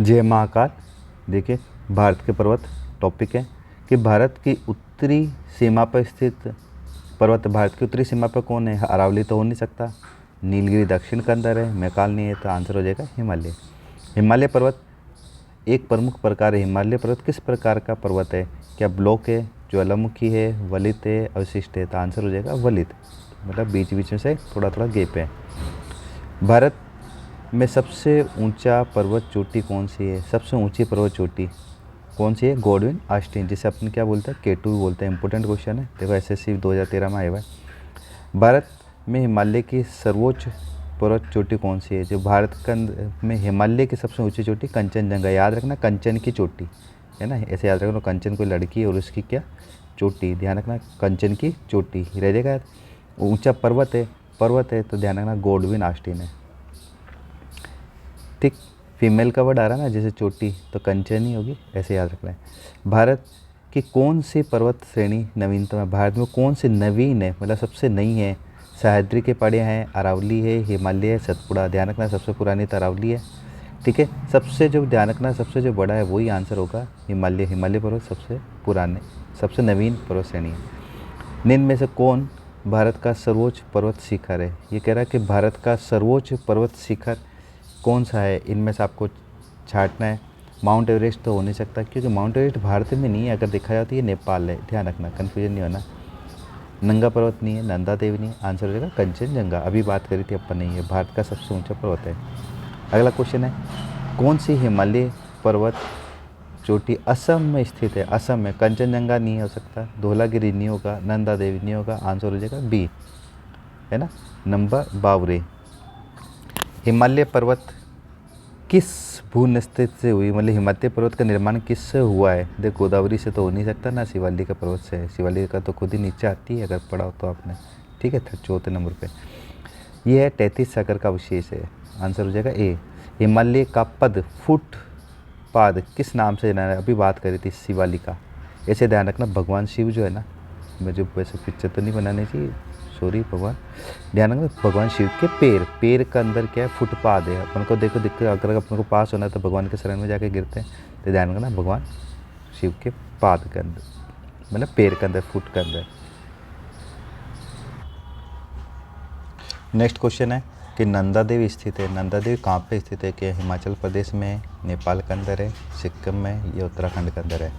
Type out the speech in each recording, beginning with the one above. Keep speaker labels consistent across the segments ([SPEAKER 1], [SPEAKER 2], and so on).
[SPEAKER 1] जय महाकाल। देखिए, भारत के पर्वत टॉपिक है कि भारत की उत्तरी सीमा पर स्थित पर्वत, भारत की उत्तरी सीमा पर कौन है? अरावली तो हो नहीं सकता, नीलगिरी दक्षिण के अंदर है, मैकाल नहीं है, तो आंसर हो जाएगा हिमालय। हिमालय पर्वत एक प्रमुख प्रकार है। हिमालय पर्वत किस प्रकार का पर्वत है? क्या ब्लॉक है, ज्वालामुखी है, वलित है, अवशिष्ट है? तो आंसर हो जाएगा वलित, मतलब बीच बीच में से थोड़ा थोड़ा गैप है। भारत में सबसे ऊंचा पर्वत चोटी कौन सी है? सबसे ऊंची पर्वत चोटी कौन सी है? गॉडविन आस्टीन, जिसे अपन क्या बोलते हैं, केटू भी बोलते हैं। इंपॉर्टेंट क्वेश्चन है, देखो एसएससी 2013 में आया हुआ है। भारत में हिमालय की सर्वोच्च पर्वत चोटी कौन सी है? जो भारत का में हिमालय की सबसे ऊंची चोटी कंचनजंगा, याद रखना, कंचन की चोटी है ना, ऐसे याद रखना। कंचन कोई लड़की है और उसकी क्या चोटी, ध्यान रखना, कंचन की चोटी रह जाएगा यार। ऊंचा पर्वत है तो ध्यान रखना गॉडविन आस्टीन है। ठीक, फीमेल का वर्ड आ रहा है ना, जैसे चोटी तो कंचन ही होगी, ऐसे याद रखना है। भारत की कौन सी पर्वत श्रेणी नवीनतम है? भारत में कौन सी नवीन है, मतलब सबसे नई है? सह्याद्री के पहाड़ियाँ हैं, अरावली है, हिमालय है, सतपुड़ा। ध्यान रखना सबसे पुरानी तो अरावली है। ठीक है, सबसे जो ध्यान रखना सबसे जो बड़ा है वही आंसर होगा हिमालय। हिमालय पर्वत सबसे पुराने, सबसे नवीन पर्वत श्रेणी है। निम्न में से कौन भारत का सर्वोच्च पर्वत शिखर है? ये कह रहा है कि भारत का सर्वोच्च पर्वत शिखर कौन सा है? इनमें से आपको छांटना है। माउंट एवरेस्ट तो हो नहीं सकता, क्योंकि माउंट एवरेस्ट भारत में नहीं है, अगर देखा जाए तो ये नेपाल है, ध्यान रखना, कन्फ्यूजन नहीं होना। नंगा पर्वत नहीं है, नंदा देवी नहीं है, आंसर हो जाएगा कंचनजंगा। अभी बात करी थी अपन, नहीं है, भारत का सबसे ऊंचा पर्वत है। अगला क्वेश्चन है, कौन सी हिमालय पर्वत चोटी असम में स्थित है? असम में कंचनजंगा नहीं हो सकता, धौलागिरी नहीं होगा, नंदा देवी नहीं होगा, आंसर हो जाएगा बी, है ना, नंबर बावरे। हिमालय पर्वत किस भून स्थित से हुई, मतलब हिमालय पर्वत का निर्माण किससे हुआ है? देख, गोदावरी से तो हो नहीं सकता ना, शिवालिक पर्वत से है। शिवालिक का तो खुद ही नीचे आती है, अगर पढ़ा हो तो आपने। ठीक है, चौथे नंबर पे ये है 33 सागर का अवशेष है, आंसर हो जाएगा ए। हिमालय का पद फुट पाद किस नाम से जाना है? अभी बात करी थी शिवालिका। ऐसे ध्यान रखना, भगवान शिव जो है ना, मुझे वैसे पिक्चर तो नहीं बनानी चाहिए, सॉरी भगवान, ध्यान रखना, भगवान शिव के पैर का अंदर क्या है, फुटपाथ है। अपन को देखो दिक्कत, अगर अपन को पास होना है तो भगवान के शरण में जाके गिरते हैं, तो ध्यान रखना भगवान शिव के पाद के अंदर, मतलब पैर के अंदर, फुट के अंदर। नेक्स्ट क्वेश्चन है कि नंदा देवी स्थित है। नंदा देवी कहाँ पे स्थित है? कि हिमाचल प्रदेश में है, नेपाल के अंदर है, सिक्किम में, या उत्तराखंड के अंदर है?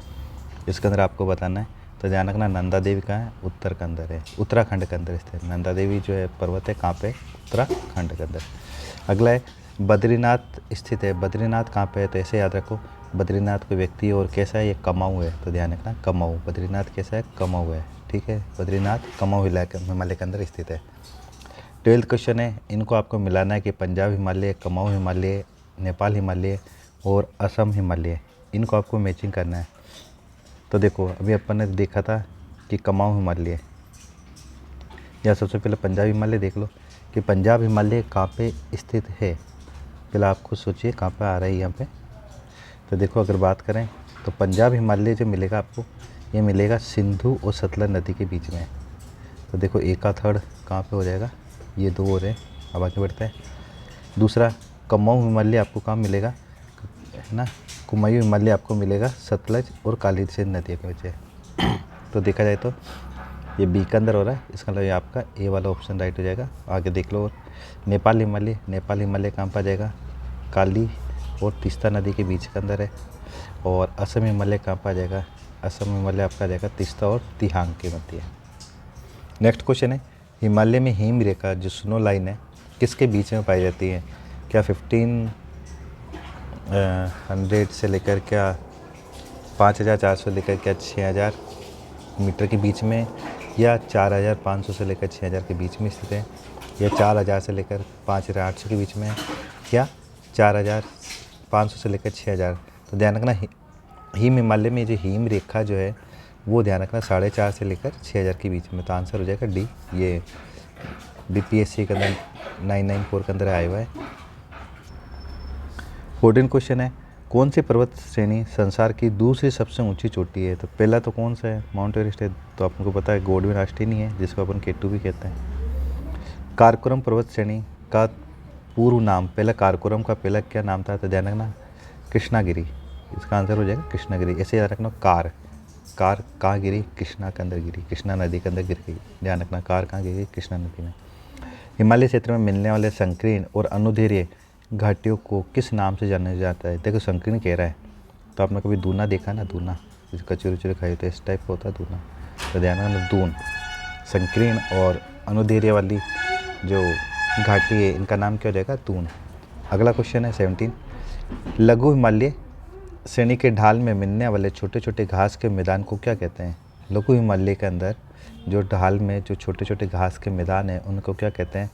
[SPEAKER 1] इसके अंदर आपको बताना है, तो ध्यान रखना नंदा देवी कहाँ है, उत्तर के अंदर है, उत्तराखंड के अंदर स्थित। नंदा देवी जो है पर्वत है कहाँ पे? उत्तराखंड के अंदर। अगला है बद्रीनाथ स्थित है। बद्रीनाथ कहाँ पे है? तो ऐसे याद रखो, बद्रीनाथ कोई व्यक्ति है और कैसा है, ये कमाऊ है, तो ध्यान रखना कमाऊ। बद्रीनाथ कैसा है? कमाऊ है। ठीक है, बद्रीनाथ कमाऊ इलाके हिमालय के अंदर स्थित है। 12th क्वेश्चन है, इनको आपको मिलाना है कि पंजाब हिमालय, कमाऊ हिमालय, नेपाल हिमालय और असम हिमालय, इनको आपको मैचिंग करना है। तो देखो, अभी अपन ने देखा था कि कमाऊ हिमालय, या सबसे पहले पंजाब हिमालय देख लो कि पंजाब हिमालय कहाँ पे स्थित है। पहले आप खुद सोचिए कहाँ पे आ रहा है यहाँ पे। तो देखो, अगर बात करें तो पंजाब हिमालय जो मिलेगा आपको, ये मिलेगा सिंधु और सतलज नदी के बीच में। तो देखो, एक का थर्ड कहाँ पे हो जाएगा, ये दो हो रहे। अब आगे बढ़ते हैं। दूसरा, कमाऊ हिमालय आपको कहाँ मिलेगा, है ना, कुमायूं हिमालय आपको मिलेगा सतलज और काली सिंध नदी के नीचे। तो देखा जाए तो ये बी के अंदर हो रहा है, इसका मतलब ये आपका ए वाला ऑप्शन राइट हो जाएगा। आगे देख लो, और नेपाल हिमालय, नेपाल हिमालय कहाँ पर आ जाएगा, काली और तीस्ता नदी के बीच के अंदर है। और असम हिमालय कहाँ पर आ जाएगा, असम हिमालय आपका आ जाएगा तीस्ता और तिहांग के मध्य है। नेक्स्ट क्वेश्चन है, हिमालय में हिम रेखा जो स्नो लाइन है किसके बीच में पाई जाती है? क्या 1500 से लेकर क्या 5400 लेकर क्या 6000 मीटर के बीच में, या 4500 से लेकर 6000 के बीच में स्थित है, या 4000 से लेकर 5800 के बीच में है, या 4500 से लेकर 6000? तो ध्यान रखना, हिम हिमालय में जो हिम रेखा जो है वो ध्यान रखना 450 से लेकर 6000 के बीच में। तो आंसर हो जाएगा डी, ये बीपीएससी के अंदर 994 के अंदर आया हुआ है। 14 क्वेश्चन है, कौन सी पर्वत श्रेणी संसार की दूसरी सबसे ऊंची चोटी है? तो पहला तो कौन सा है, माउंट एवरेस्ट है, तो आपको पता है गॉडविन आस्टीन ही है, जिसको अपन केटू भी कहते हैं। काराकोरम पर्वत श्रेणी का पूर्व नाम, पहला काराकोरम का पहला क्या नाम था? तो ध्यान रखना कृष्णागिरी, इसका आंसर हो जाएगा कृष्णागिरी। ऐसे याद रखना, कार, कार कहाँ गिरी, कृष्णा के अंदर गिरी, कृष्णा नदी के अंदर गिर गई। ध्यान रखना, कार कहाँ गिरी, कृष्णा नदी में। हिमालय क्षेत्र में मिलने वाले संकीर्ण और अनुदैर्घ्य घाटियों को किस नाम से जाना जाता है। देखो संकीर्ण कह रहा है, तो आपने कभी दूना देखा ना, दूना जैसे कचौरी उचौरी खाई तो इस टाइप का होता है दूना, तो ध्यान रखना दून। संकीर्ण और अनुदैर्घ्य वाली जो घाटी है इनका नाम क्या हो जाएगा, दून। अगला क्वेश्चन है 17, लघु हिमालय श्रेणी के ढाल में मिलने वाले छोटे छोटे घास के मैदान को क्या कहते हैं। लघु हिमालय के अंदर जो ढाल में जो छोटे छोटे घास के मैदान हैं उनको क्या कहते हैं,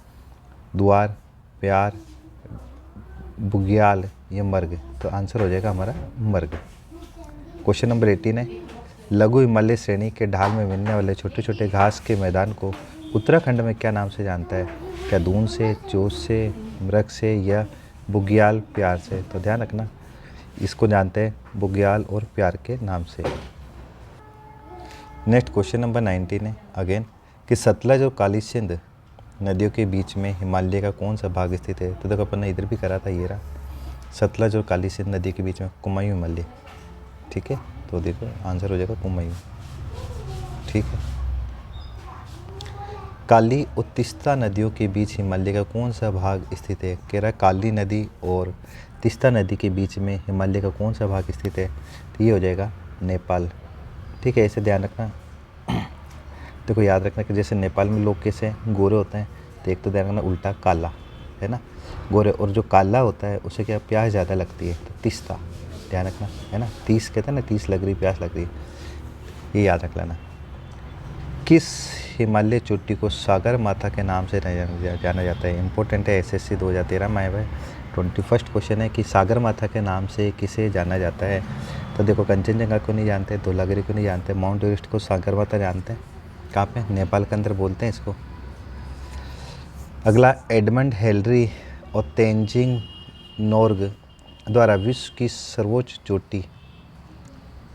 [SPEAKER 1] द्वार, प्यार, बुग्याल या मर्ग। तो आंसर हो जाएगा हमारा मर्ग। क्वेश्चन नंबर 18 है, लघु हिमालय श्रेणी के ढाल में मिलने वाले छोटे छोटे घास के मैदान को उत्तराखंड में क्या नाम से जानता है। क्या दून से, चोस से, मृग से या बुग्याल प्यार से। तो ध्यान रखना, इसको जानते हैं बुग्याल और प्यार के नाम से। नेक्स्ट क्वेश्चन नंबर 19 है अगेन, कि सतलज और काली सिंध नदियों के बीच में हिमालय का कौन सा भाग स्थित है। तो देखो अपन ने इधर भी करा था, ये रहा सतलज और काली सिंध नदी के बीच में कुमायूं हिमालय। ठीक है, तो देखो आंसर हो जाएगा कुमायूं। ठीक है, काली और तीस्ता नदियों के बीच हिमालय का कौन सा भाग स्थित है। कह रहा है काली नदी और तीस्ता नदी के बीच में हिमालय का कौन सा भाग स्थित है। तो ये हो जाएगा नेपाल। ठीक है, इसे ध्यान रखना। देखो याद रखना कि जैसे नेपाल में लोग कैसे गोरे होते हैं, तो एक तो ध्यान रखना उल्टा काला है ना, गोरे, और जो काला होता है उसे क्या प्यास ज़्यादा लगती है, तो तीस्ता। ध्यान रखना है ना, 30 कहते हैं ना, 30 लग रही प्यास लग रही, ये याद रख लेना। किस हिमालय चोटी को सागर माथा के नाम से जाना जाता है। इंपॉर्टेंट है, SSC 2013 में आया हुआ है। 21 क्वेश्चन है कि सागर माथा के नाम से किसे जाना जाता है। तो देखो कंचनजंगा को नहीं जानते, धौलागिरी को नहीं जानते, माउंट एवरेस्ट को सागर माथा जानते हैं। कहाँ पे, नेपाल के अंदर बोलते हैं इसको। अगला, एडमंड हिलरी और तेंजिंग नोर्गे द्वारा विश्व की सर्वोच्च चोटी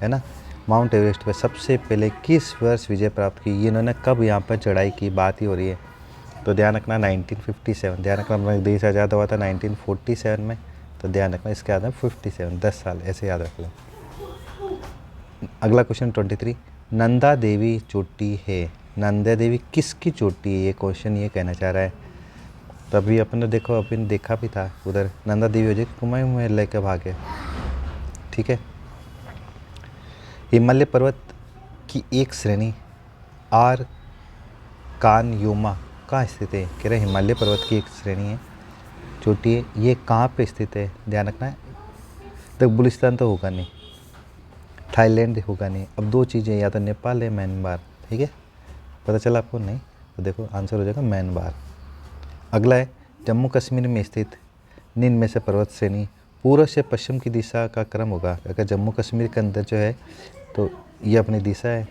[SPEAKER 1] है ना माउंट एवरेस्ट पर सबसे पहले किस वर्ष विजय प्राप्त की। ये इन्होंने कब यहाँ पर चढ़ाई की, बात ही हो रही है। तो ध्यान रखना 1957। ध्यान रखना अपना देश आज़ाद हुआ था 1947 में, तो ध्यान रखना इसके याद है 57, 10 साल ऐसे याद रख लो। अगला क्वेश्चन 23, नंदा देवी चोटी है, नंदा देवी किसकी चोटी है, ये क्वेश्चन ये कहना चाह रहा है। तभी अपन देखो, अपन देखा भी था उधर, नंदा देवी हो जाए कुमायूं में लेकर भागे। ठीक है, हिमालय पर्वत की एक श्रेणी आर कानयोमा कहाँ स्थित है। कह रहे हिमालय पर्वत की एक श्रेणी है, चोटी है, ये कहाँ पे स्थित है। ध्यान रखना है, तो बुलिस्तान तो होगा नहीं, थाईलैंड होगा नहीं। अब दो चीज़ें, या तो नेपाल है म्यांमार। ठीक है, पता चला आपको, नहीं तो देखो आंसर हो जाएगा म्यांमार। अगला है, जम्मू कश्मीर में स्थित निम्न में से पर्वत श्रेणी पूर्व से पश्चिम की दिशा का क्रम होगा। अगर जम्मू कश्मीर के अंदर जो है तो ये अपनी दिशा है,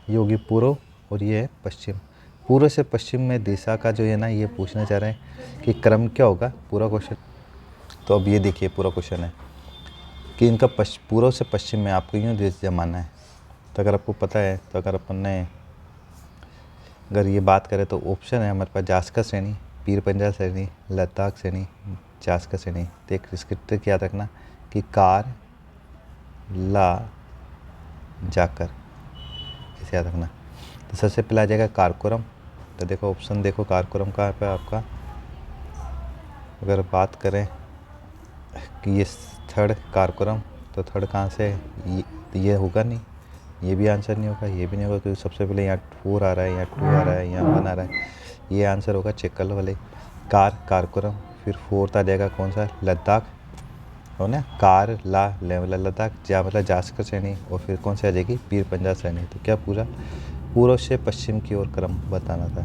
[SPEAKER 1] ये होगी पूर्व और ये है पश्चिम। पूर्व से पश्चिम में दिशा का जो है ना, ये पूछना चाह रहे हैं कि क्रम क्या होगा पूरा क्वेश्चन। तो अब ये देखिए पूरा क्वेश्चन है कि इनका पूर्व से पश्चिम में आपको यूँ देश जमाना है। तो अगर आपको पता है, तो अगर अपन ने अगर ये बात करें तो ऑप्शन है हमारे पास जास्कर श्रेणी, पीर पंजाल श्रेणी, लद्दाख श्रेणी, जास्कर श्रेणी। तो एक इसके ट्रिक याद रखना कि कार ला जाकर, इसे याद रखना। तो सबसे पहले आ जाएगा कारकोरम। तो देखो ऑप्शन देखो, कारकोरम कहाँ पे आपका, अगर बात करें कि ये थर्ड कारकोरम, तो थर्ड कहाँ से, ये होगा नहीं, ये भी आंसर नहीं होगा, ये भी नहीं होगा, क्योंकि सबसे पहले यहाँ 4 आ रहा है, यहाँ 2 आ रहा है, यहाँ 1 आ रहा है। ये आंसर होगा चेक्कल वाले कारकोरम। फिर 4th आ जाएगा कौन सा, लद्दाख हो ना, कार ला मतलब लद्दाख, जा मतलब जास्कर श्रेणी, और फिर कौन सी आ जाएगी, पीर पंजाल श्रेणी। तो क्या पूरा पूर्व से पश्चिम की ओर क्रम बताना था।